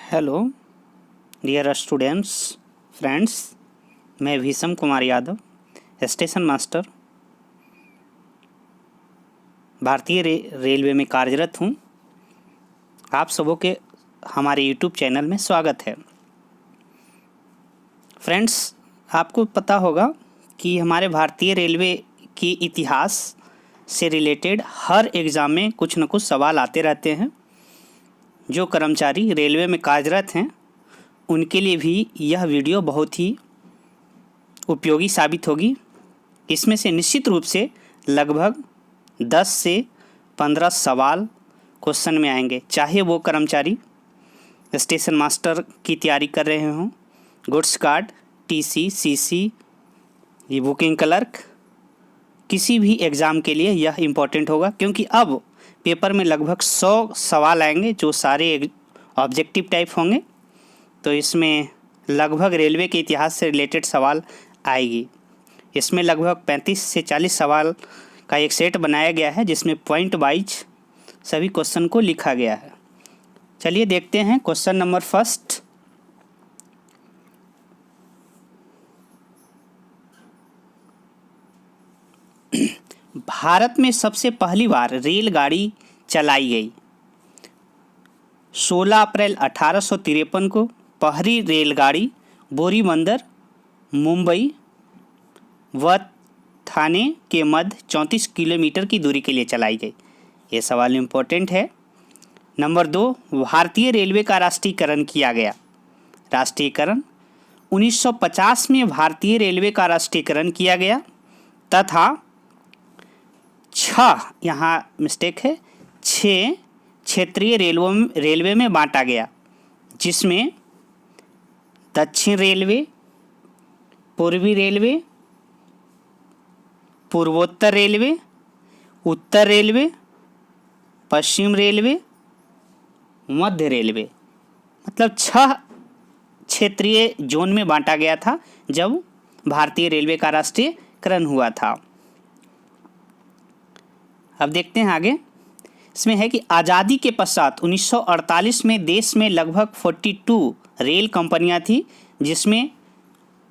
Hello dear students friends, मैं Bhishma Kumar Yadav, station master, भारतीय railway में कार्यरत हूँ। आप सबों के हमारे यूट्यूब चैनल में स्वागत है। फ्रेंड्स, आपको पता होगा कि हमारे भारतीय रेलवे की इतिहास से रिलेटेड हर एग्ज़ाम में कुछ न कुछ सवाल आते रहते हैं। जो कर्मचारी रेलवे में कार्यरत हैं उनके लिए भी यह वीडियो बहुत ही उपयोगी साबित होगी। इसमें से निश्चित रूप से लगभग 10 से 15 सवाल क्वेश्चन में आएंगे, चाहे वो कर्मचारी स्टेशन मास्टर की तैयारी कर रहे हों, गुड्स कार्ड, टीसी, सीसी, ये बुकिंग क्लर्क, किसी भी एग्ज़ाम के लिए यह इम्पोर्टेंट होगा, क्योंकि अब पेपर में लगभग 100 सवाल आएंगे जो सारे ऑब्जेक्टिव टाइप होंगे। तो इसमें लगभग रेलवे के इतिहास से रिलेटेड सवाल आएगी। इसमें लगभग 35 से 40 सवाल का एक सेट बनाया गया है, जिसमें पॉइंट वाइज सभी क्वेश्चन को लिखा गया है। चलिए देखते हैं क्वेश्चन नंबर फर्स्ट। भारत में सबसे पहली बार रेलगाड़ी चलाई गई। 16 अप्रैल 1853 को पहली रेलगाड़ी बोरीबंदर, मुंबई व थाने के मध्य 34 किलोमीटर की दूरी के लिए चलाई गई। ये सवाल इम्पोर्टेंट है। नंबर 2, भारतीय रेलवे का राष्ट्रीयकरण किया गया। राष्ट्रीयकरण 1950 में भारतीय रेलवे का राष्ट्रीयकरण किया गया तथा 6, यहाँ मिस्टेक है, 6 क्षेत्रीय रेलवे में बांटा गया, जिसमें दक्षिण रेलवे, पूर्वी रेलवे, पूर्वोत्तर रेलवे, उत्तर रेलवे, पश्चिम रेलवे, मध्य रेलवे, मतलब 6 क्षेत्रीय जोन में बांटा गया था जब भारतीय रेलवे का राष्ट्रीयकरण हुआ था। अब देखते हैं आगे। इसमें है कि आज़ादी के पश्चात 1948 में देश में लगभग 42 रेल कंपनियां थी, जिसमें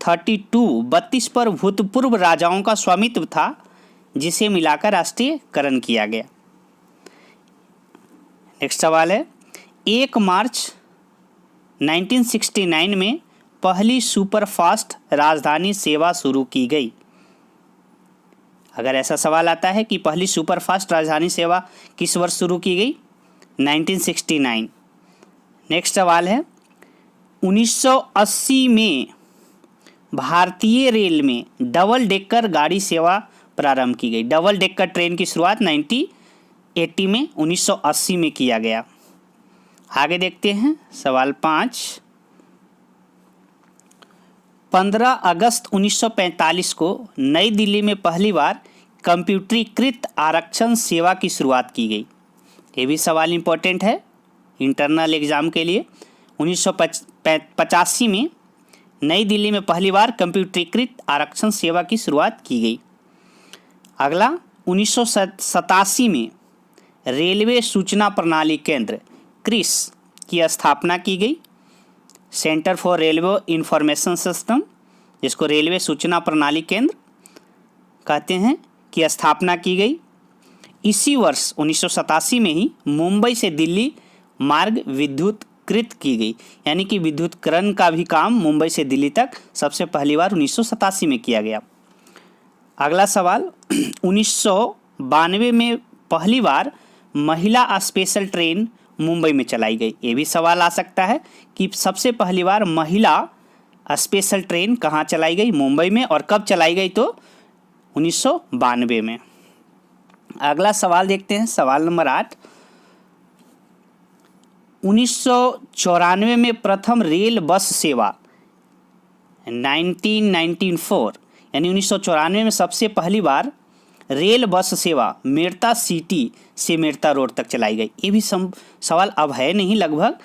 32 पर भूतपूर्व राजाओं का स्वामित्व था, जिसे मिलाकर राष्ट्रीयकरण किया गया। नेक्स्ट सवाल है, 1 मार्च 1969 में पहली सुपरफास्ट राजधानी सेवा शुरू की गई। अगर ऐसा सवाल आता है कि पहली सुपरफास्ट राजधानी सेवा किस वर्ष शुरू की गई? 1969। नेक्स्ट सवाल है, 1980 में भारतीय रेल में डबल डेकर गाड़ी सेवा प्रारंभ की गई। डबल डेकर ट्रेन की शुरुआत 1980 में किया गया। आगे देखते हैं सवाल 5। 15 अगस्त 1945 को नई दिल्ली में पहली बार कंप्यूटरीकृत आरक्षण सेवा की शुरुआत की गई। ये भी सवाल इम्पोर्टेंट है इंटरनल एग्ज़ाम के लिए। 1985 में नई दिल्ली में पहली बार कंप्यूटरीकृत आरक्षण सेवा की शुरुआत की गई। अगला, 1987 में रेलवे सूचना प्रणाली केंद्र क्रिस की स्थापना की गई। Centre for railway information system, जिसको रेलवे सूचना प्रणाली केंद्र कहते हैं, की स्थापना की गई। इसी वर्ष 1987 में ही मुंबई से दिल्ली मार्ग विद्युतीकृत की गई, यानी कि विद्युतीकरण का भी काम मुंबई से दिल्ली तक सबसे पहली बार 1987 में किया गया। अगला सवाल, 1992 में पहली बार महिला स्पेशल ट्रेन मुंबई में चलाई गई। ये भी सवाल आ सकता है कि सबसे पहली बार महिला स्पेशल ट्रेन कहाँ चलाई गई? मुंबई में। और कब चलाई गई? तो 1992 में। अगला सवाल देखते हैं, सवाल नंबर 8। 1994 में प्रथम रेल बस सेवा 1994, यानी 1994 में सबसे पहली बार रेल बस सेवा मेड़ता सिटी से मेड़ता रोड तक चलाई गई। ये भी सवाल अब है नहीं लगभग।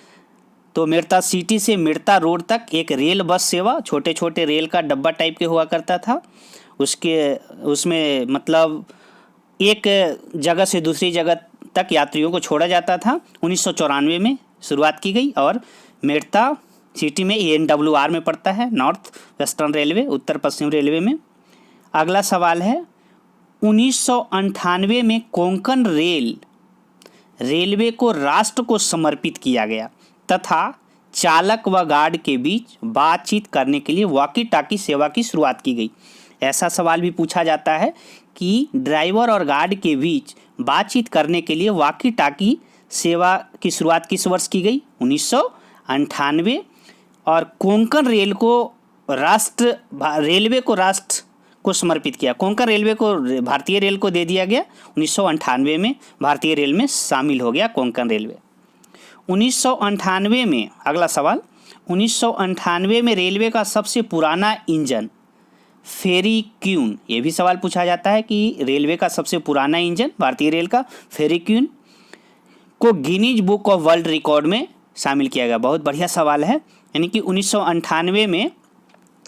तो मेड़ता सिटी से मेड़ता रोड तक एक रेल बस सेवा, छोटे छोटे रेल का डब्बा टाइप के हुआ करता था, उसमें मतलब एक जगह से दूसरी जगह तक यात्रियों को छोड़ा जाता था। 1994 में शुरुआत की गई और मेड़ता सिटी में, NWR में पड़ता है, नॉर्थ वेस्टर्न रेलवे, उत्तर पश्चिम रेलवे में। अगला सवाल है 1998 में कोंकण रेलवे को राष्ट्र को समर्पित किया गया तथा चालक व गार्ड के बीच बातचीत करने के लिए वॉकी टॉकी सेवा की शुरुआत की गई। ऐसा सवाल भी पूछा जाता है कि ड्राइवर और गार्ड के बीच बातचीत करने के लिए वॉकी टॉकी सेवा की शुरुआत किस वर्ष की गई? 1998। और कोंकण रेलवे को राष्ट्र को समर्पित किया। कोंकण रेलवे को भारतीय रेल को दे दिया गया 1998 में, भारतीय रेल में शामिल हो गया कोंकण रेलवे। 1998 में अगला सवाल, 1998 में रेलवे का सबसे पुराना इंजन फेरी क्वीन, ये भी सवाल पूछा जाता है कि रेलवे का सबसे पुराना इंजन भारतीय रेल का फेरी क्वीन को Guinness book of world record में शामिल किया गया। बहुत बढ़िया सवाल है, यानी कि 1998 में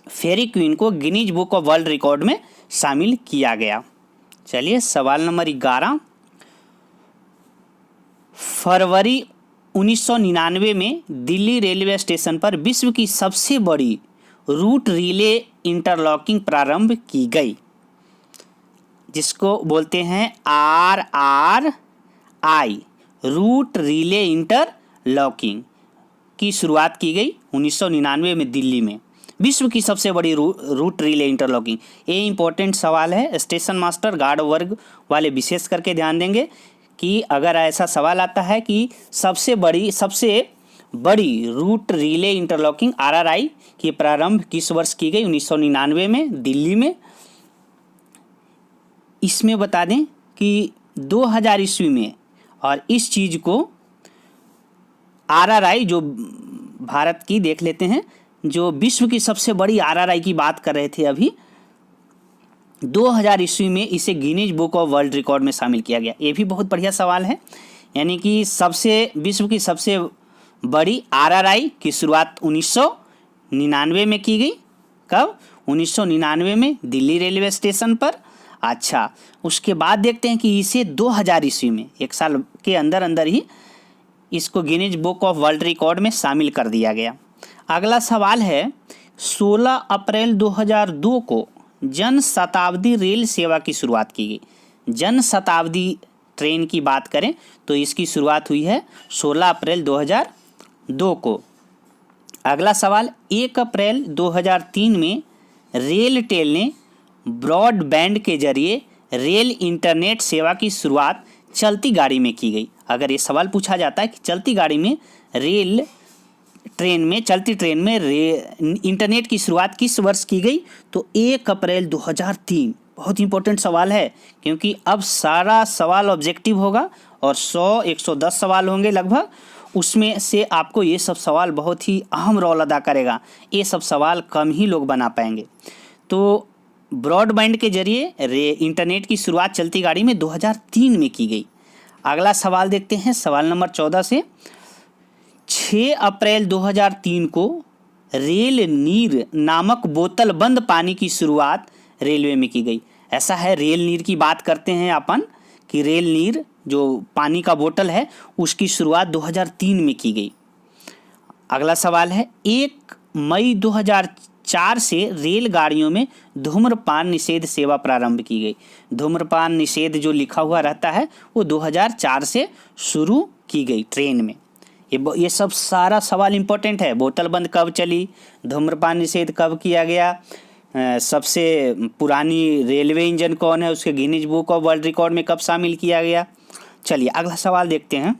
फेरी क्वीन को Guinness book of world record में शामिल किया गया। चलिए सवाल नंबर 11, फरवरी 1999 में दिल्ली रेलवे स्टेशन पर विश्व की सबसे बड़ी रूट रिले इंटरलॉकिंग प्रारंभ की गई, जिसको बोलते हैं RRI, रूट रिले इंटरलॉकिंग की शुरुआत की गई 1999 में दिल्ली में। विश्व की सबसे बड़ी रूट रिले इंटरलॉकिंग, ये इंपॉर्टेंट सवाल है। स्टेशन मास्टर गार्ड वर्ग वाले विशेष करके ध्यान देंगे कि अगर ऐसा सवाल आता है कि सबसे बड़ी रूट रिले इंटरलॉकिंग RRI की प्रारंभ किस वर्ष की गई? 1999 में दिल्ली में। इसमें बता दें कि 2000 ईस्वी में, और इस चीज़ को RRI जो भारत की देख लेते हैं, जो विश्व की सबसे बड़ी RRI की बात कर रहे थे अभी, 2000 ईस्वी में इसे Guinness book of world record में शामिल किया गया। ये भी बहुत बढ़िया सवाल है, यानी कि विश्व की सबसे बड़ी RRI की शुरुआत 1999 में की गई। कब? 1999 में दिल्ली रेलवे स्टेशन पर। अच्छा, उसके बाद देखते हैं कि इसे 2000 ईस्वी में, एक साल के अंदर अंदर ही इसको Guinness book of world record में शामिल कर दिया गया। अगला सवाल है 16 अप्रैल 2002 को जन शताब्दी रेल सेवा की शुरुआत की गई। जन शताब्दी ट्रेन की बात करें तो इसकी शुरुआत हुई है 16 अप्रैल 2002 को। अगला सवाल, 1 अप्रैल 2003 में रेलटेल ने ब्रॉडबैंड के जरिए रेल इंटरनेट सेवा की शुरुआत चलती गाड़ी में की गई। अगर ये सवाल पूछा जाता है कि चलती ट्रेन में इंटरनेट की शुरुआत किस वर्ष की गई, तो 1 अप्रैल 2003। बहुत इंपॉर्टेंट सवाल है, क्योंकि अब सारा सवाल ऑब्जेक्टिव होगा और 110 सवाल होंगे लगभग। उसमें से आपको ये सब सवाल बहुत ही अहम रोल अदा करेगा। ये सब सवाल कम ही लोग बना पाएंगे। तो ब्रॉडबैंड के जरिए इंटरनेट की शुरुआत चलती गाड़ी में 2003 में की गई। अगला सवाल देखते हैं, सवाल नंबर 14 से। 6 अप्रैल 2003 को रेल नीर नामक बोतल बंद पानी की शुरुआत रेलवे में की गई। ऐसा है, रेल नीर की बात करते हैं अपन कि रेल नीर जो पानी का बोतल है उसकी शुरुआत 2003 में की गई। अगला सवाल है, 1 मई 2004 से रेलगाड़ियों में धूम्रपान निषेध सेवा प्रारंभ की गई। धूम्रपान निषेध जो लिखा हुआ रहता है वो 2004 से शुरू की गई ट्रेन में। ये सब सारा सवाल इंपॉर्टेंट है। बोतल बंद कब चली, धूम्रपान निषेध कब किया गया, सबसे पुरानी रेलवे इंजन कौन है, उसके Guinness book of world record में कब शामिल किया गया। चलिए अगला सवाल देखते हैं।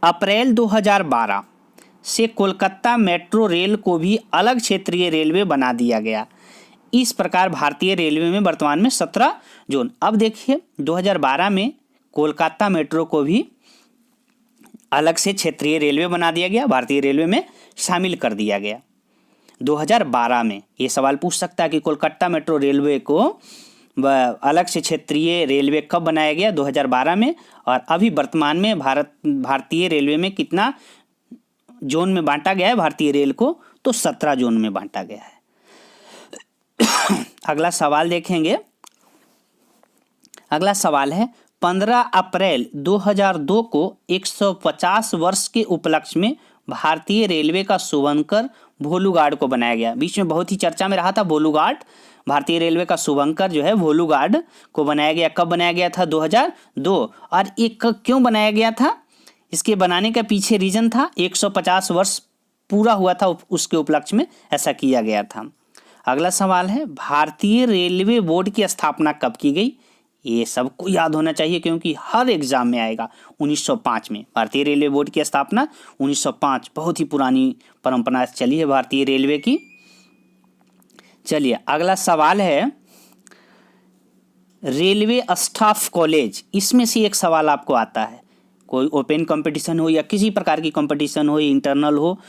अप्रैल 2012 से कोलकाता मेट्रो रेल को भी अलग क्षेत्रीय रेलवे बना दिया गया। इस प्रकार भारतीय रेलवे में वर्तमान में 17 जोन। अब देखिए 2012 में कोलकाता मेट्रो को भी अलग से क्षेत्रीय रेलवे बना दिया गया, भारतीय रेलवे में शामिल कर दिया गया 2012 में। ये सवाल पूछ सकता है कि कोलकाता मेट्रो रेलवे को अलग से क्षेत्रीय रेलवे कब बनाया गया? 2012 में। और अभी वर्तमान में भारतीय रेलवे में कितना जोन में बांटा गया है भारतीय रेल को? तो 17 जोन में बांटा गया है। अगला सवाल देखेंगे। अगला सवाल है, 15 अप्रैल 2002 को 150 वर्ष के उपलक्ष्य में भारतीय रेलवे का शुभंकर भोलूगार्ड को बनाया गया। बीच में बहुत ही चर्चा में रहा था भोलूगार्ड। भारतीय रेलवे का शुभंकर जो है भोलूगार्ड को बनाया गया। कब बनाया गया था? 2002। और ये क्यों बनाया गया था? इसके बनाने का पीछे रीजन था 150 वर्ष पूरा हुआ था, उसके उपलक्ष्य में ऐसा किया गया था। अगला सवाल है, भारतीय रेलवे बोर्ड की स्थापना कब की गई? ये सबको याद होना चाहिए क्योंकि हर एग्जाम में आएगा। 1905 में भारतीय रेलवे बोर्ड की स्थापना 1905। बहुत ही पुरानी परंपरा चली है भारतीय रेलवे की। चलिए अगला सवाल है, रेलवे स्टाफ कॉलेज, इसमें से एक सवाल आपको आता है। कोई ओपन कंपटीशन हो या किसी प्रकार की कंपटीशन हो, इंटरनल हो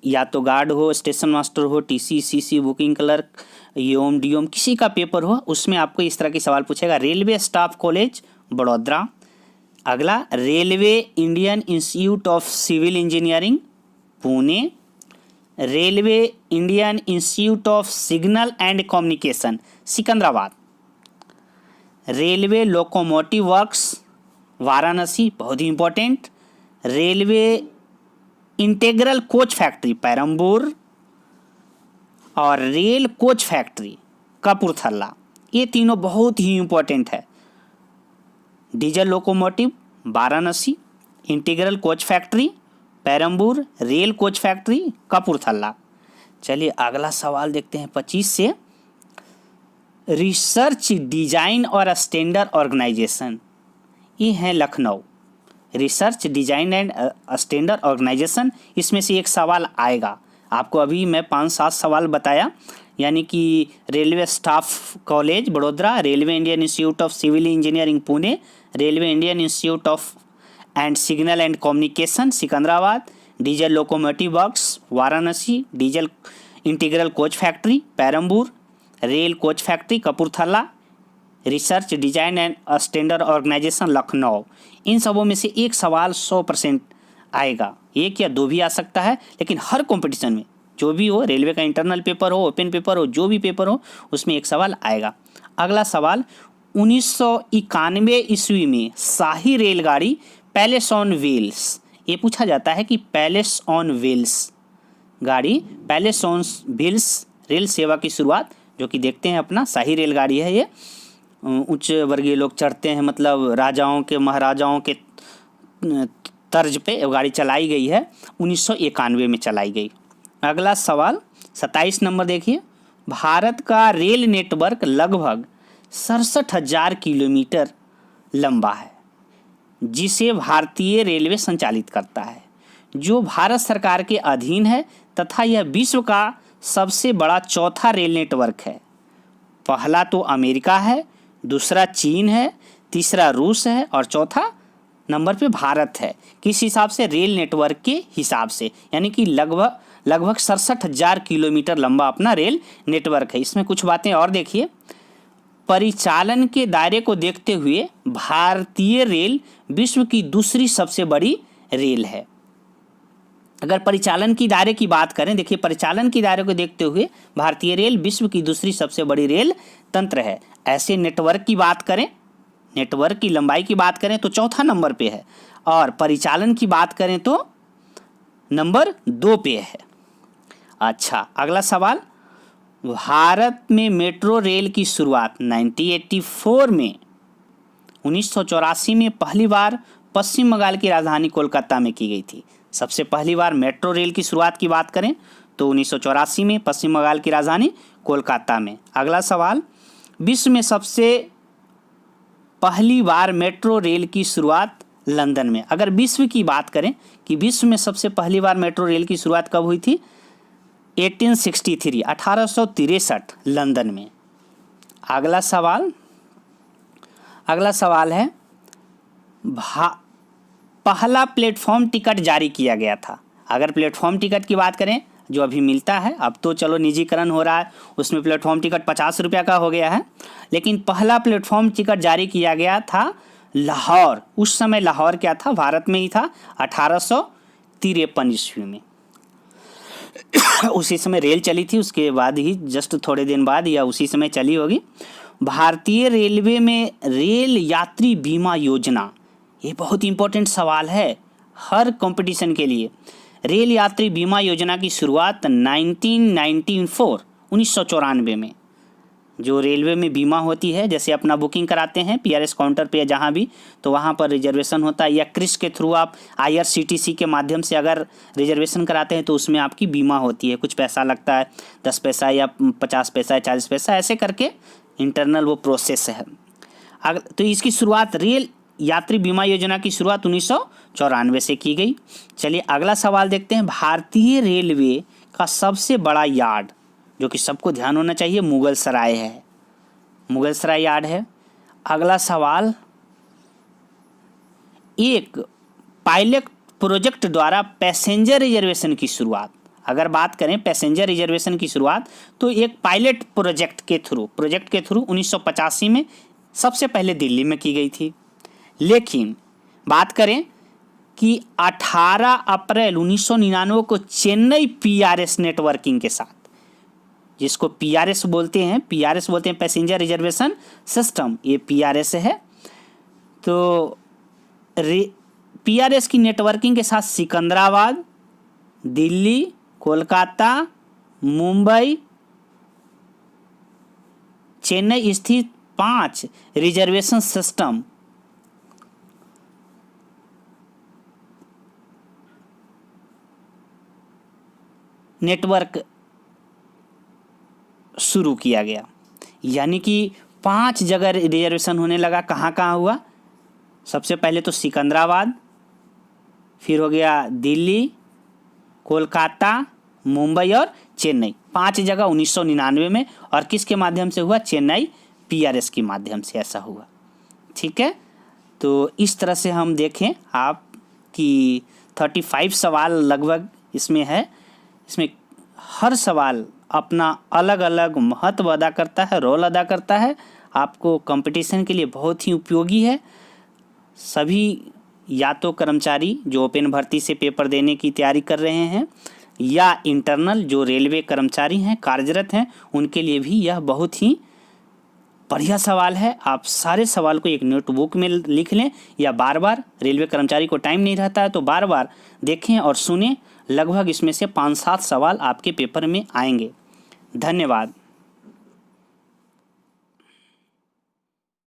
या तो गार्ड हो, स्टेशन मास्टर हो, TC, CC, booking clerk, UM, DM, किसी का पेपर हो, उसमें आपको इस तरह के सवाल पूछेगा। Railway staff college Baroda. अगला, railway Indian institute of civil engineering Pune. Railway Indian institute of signal and communication Secunderabad. Railway locomotive works Varanasi, बहुत ही important. Railway integral coach factory Perambur और रेल कोच फैक्ट्री कपूरथला। ये तीनों बहुत ही इंपॉर्टेंट है। Diesel locomotive Varanasi, integral coach factory Perambur, rail coach factory Kapurthala. चलिए अगला सवाल देखते हैं 25 से। रिसर्च डिजाइन और स्टैंडर्ड ऑर्गेनाइजेशन, ये है Lucknow. Research design and standard organisation, इसमें से एक सवाल आएगा। आपको अभी मैं 5-7 सवाल बताया, यानी कि railway staff college Vadodara, railway Indian institute of civil engineering Pune, railway Indian institute of and signal and communication Secunderabad, diesel locomotive works Varanasi, diesel integral coach factory Perambur, rail coach factory Kapurthala, research design and standard organisation Lucknow. इन सबों में से एक सवाल 100% आएगा। एक या दो भी आ सकता है, लेकिन हर कंपटीशन में जो भी हो, रेलवे का इंटरनल पेपर हो, ओपन पेपर हो, जो भी पेपर हो, उसमें एक सवाल आएगा। अगला सवाल, 1991 ईस्वी में शाही रेलगाड़ी पैलेस ऑन व्हील्स, ये पूछा जाता है कि पैलेस ऑन व्हील्स गाड़ी, पैलेस ऑन व्हील्स रेल सेवा की शुरुआत, जो कि देखते हैं अपना शाही रेलगाड़ी है। ये उच्च वर्गीय लोग चढ़ते हैं, मतलब राजाओं के महाराजाओं के तर्ज पे गाड़ी चलाई गई है। 1991 में चलाई गई। अगला सवाल 27 नंबर देखिए। भारत का रेल नेटवर्क लगभग 67,000 किलोमीटर लंबा है, जिसे भारतीय रेलवे संचालित करता है, जो भारत सरकार के अधीन है तथा यह विश्व का सबसे बड़ा चौथा रेल नेटवर्क है। पहला तो अमेरिका है, दूसरा चीन है, तीसरा रूस है और चौथा नंबर पे भारत है। किस हिसाब से? रेल नेटवर्क के हिसाब से, यानी कि लगभग 67,000 किलोमीटर लंबा अपना रेल नेटवर्क है। इसमें कुछ बातें और देखिए। परिचालन के दायरे को देखते हुए भारतीय रेल विश्व की दूसरी सबसे बड़ी रेल है। अगर परिचालन की दायरे की बात करें, देखिए परिचालन की दायरे को देखते हुए भारतीय रेल विश्व की दूसरी सबसे बड़ी रेल तंत्र है। ऐसे नेटवर्क की बात करें, नेटवर्क की लंबाई की बात करें तो चौथा नंबर पे है, और परिचालन की बात करें तो नंबर 2 पे है। अच्छा अगला सवाल, भारत में मेट्रो रेल की शुरुआत 1984 में 1984 में पहली बार पश्चिम बंगाल की राजधानी कोलकाता में की गई थी। सबसे पहली बार मेट्रो रेल की शुरुआत की बात करें तो 1984 में पश्चिम बंगाल की राजधानी कोलकाता में। अगला सवाल, विश्व में सबसे पहली बार मेट्रो रेल की शुरुआत लंदन में। अगर विश्व की बात करें कि विश्व में सबसे पहली बार मेट्रो रेल की शुरुआत कब हुई थी? 1863 लंदन में। अगला सवाल है, पहला प्लेटफॉर्म टिकट जारी किया गया था। अगर प्लेटफॉर्म टिकट की बात करें जो अभी मिलता है, अब तो चलो निजीकरण हो रहा है, उसमें प्लेटफॉर्म टिकट 50 रुपये का हो गया है, लेकिन पहला प्लेटफॉर्म टिकट जारी किया गया था लाहौर। उस समय लाहौर क्या था? भारत में ही था। 1853 ईस्वी में उसी समय रेल चली थी, उसके बाद ही जस्ट थोड़े दिन बाद या उसी समय चली होगी। भारतीय रेलवे में रेल यात्री बीमा योजना, ये बहुत इंपॉर्टेंट सवाल है हर कंपटीशन के लिए। रेल यात्री बीमा योजना की शुरुआत 1994 में, जो रेलवे में बीमा होती है, जैसे अपना बुकिंग कराते हैं पीआरएस काउंटर पे या जहाँ भी, तो वहाँ पर रिजर्वेशन होता है, या क्रिस के थ्रू आप आईआरसीटीसी के माध्यम से अगर रिजर्वेशन कराते हैं तो उसमें आपकी बीमा होती है, कुछ पैसा लगता है, 10 पैसा या 50 पैसा या 40 पैसा, ऐसे करके इंटरनल वो प्रोसेस है। तो इसकी शुरुआत रेल यात्री बीमा योजना की शुरुआत 1994 से की गई। चलिए अगला सवाल देखते हैं। भारतीय रेलवे का सबसे बड़ा यार्ड, जो कि सबको ध्यान होना चाहिए, मुगल सराय है, मुगल सराय यार्ड है। अगला सवाल, एक पायलट प्रोजेक्ट द्वारा पैसेंजर रिजर्वेशन की शुरुआत, अगर बात करें पैसेंजर रिजर्वेशन की शुरुआत, तो एक पायलट प्रोजेक्ट के थ्रू 1985 में सबसे पहले दिल्ली में की गई थी। लेकिन बात करें कि 18 अप्रैल 1999 को चेन्नई पीआरएस नेटवर्किंग के साथ, जिसको पीआरएस बोलते हैं पैसेंजर रिजर्वेशन सिस्टम, ये पीआरएस है। तो पीआरएस की नेटवर्किंग के साथ सिकंदराबाद, दिल्ली, कोलकाता, मुंबई, चेन्नई स्थित 5 रिजर्वेशन सिस्टम नेटवर्क शुरू किया गया, यानी कि 5 जगह रिजर्वेशन होने लगा। कहाँ कहाँ हुआ? सबसे पहले तो सिकंदराबाद, फिर हो गया दिल्ली, कोलकाता, मुंबई और चेन्नई, 5 जगह 1999 में। और किसके माध्यम से हुआ? चेन्नई पीआरएस के माध्यम से ऐसा हुआ। ठीक है, तो इस तरह से हम देखें आप कि 35 सवाल लगभग इसमें है। इसमें हर सवाल अपना अलग अलग महत्व अदा करता है, रोल अदा करता है, आपको कंपटीशन के लिए बहुत ही उपयोगी है। सभी या तो कर्मचारी जो ओपन भर्ती से पेपर देने की तैयारी कर रहे हैं, या इंटरनल जो रेलवे कर्मचारी हैं, कार्यरत हैं, उनके लिए भी यह बहुत ही बढ़िया सवाल है। आप सारे सवाल को एक नोटबुक में लिख लें, या बार बार, रेलवे कर्मचारी को टाइम नहीं रहता है तो बार बार देखें और सुनें। लगभग इसमें से 5-7 सवाल आपके पेपर में आएंगे। धन्यवाद।